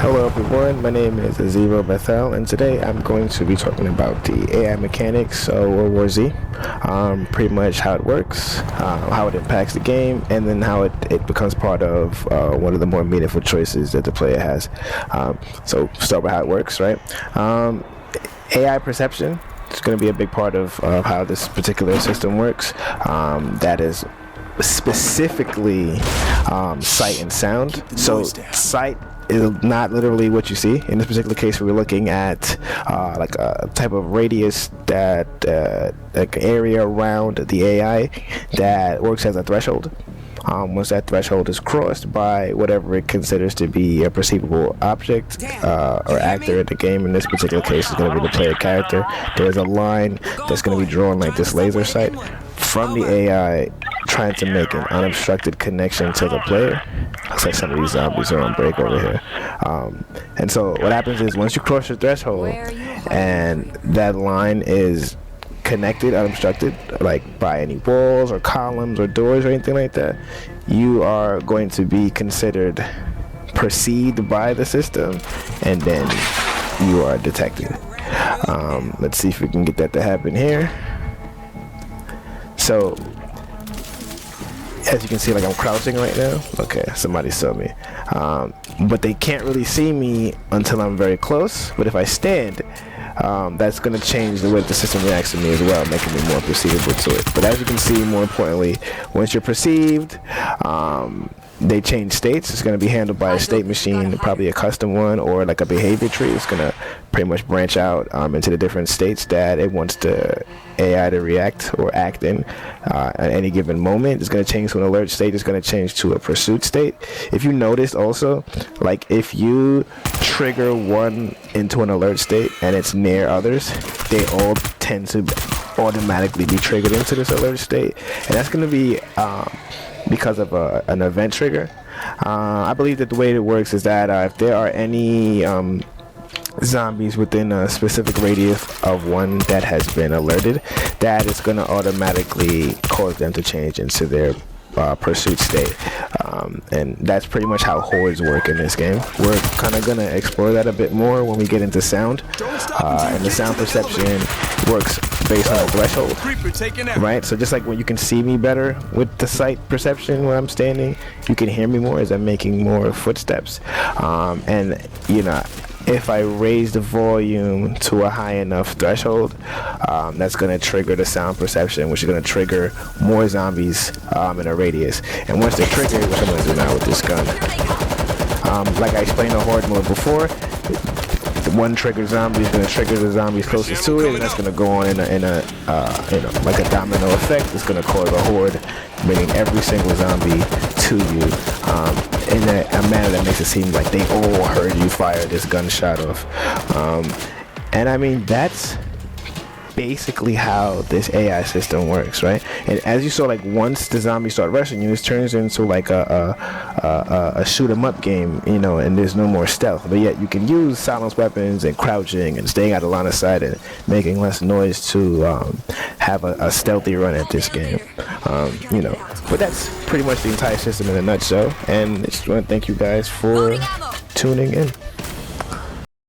Hello everyone, my name is Aziro Bethel, and today I'm going to be talking about the AI mechanics of World War Z, pretty much how it works, how it impacts the game, and then how it becomes part of one of the more meaningful choices that the player has. So start with how it works, right? AI perception is going to be a big part of how this particular system works. That is specifically sight and sound. So sight is not literally what you see. In this particular case, we're looking at like a type of radius that like area around the AI that works as a threshold. Once that threshold is crossed by whatever it considers to be a perceivable object or actor in the game, in this particular case is going to be the player character, there's a line that's going to be drawn like this laser sight from the AI trying to make an unobstructed connection to the player. Looks like some of these zombies are on break over here. And so what happens is once you cross your threshold and that line is connected, unobstructed, like by any walls or columns or doors or anything like that, you are going to be considered perceived by the system, and then you are detected. Let's see if we can get that to happen here. So as you can see, like I'm crouching right now. Okay, somebody saw me. But they can't really see me until I'm very close. But if I stand, that's going to change the way the system reacts to me as well, making me more perceivable to it. But as you can see, more importantly, once you're perceived, they change states. It's going to be handled by a state machine, probably a custom one, or like a behavior tree. It's going to pretty much branch out into the different states that it wants the AI to react or act in at any given moment. It's going to change to an alert state. It's going to change to a pursuit state. If you noticed also, like if you trigger one into an alert state and it's near others, they all tend to automatically be triggered into this alert state. And that's going to be because of an event trigger. I believe that the way it works is that if there are any zombies within a specific radius of one that has been alerted, that is going to automatically cause them to change into their pursuit state. And that's pretty much how hordes work in this game. We're kind of going to explore that a bit more when we get into sound. And the sound perception works based on a threshold, right? So just like when you can see me better with the sight perception when I'm standing, you can hear me more as I'm making more footsteps. And you know, if I raise the volume to a high enough threshold, that's going to trigger the sound perception, which is going to trigger more zombies in a radius. And once they're triggered, which I'm going to do now with this gun, like I explained in horde mode before, one triggered zombie is going to trigger the zombies closest to it, and that's going to go on in a you know, like a domino effect. It's going to cause a horde, bringing every single zombie to you in a manner that makes it seem like they all heard you fire this gunshot off. And I mean, that's basically how this AI system works, right? And as you saw, like once the zombies start rushing you, this turns into like a shoot 'em up game, you know, and there's no more stealth. But yet you can use silenced weapons and crouching and staying out of line of sight and making less noise to have a stealthy run at this game. You know, but that's pretty much the entire system in a nutshell. And I just want to thank you guys for tuning in.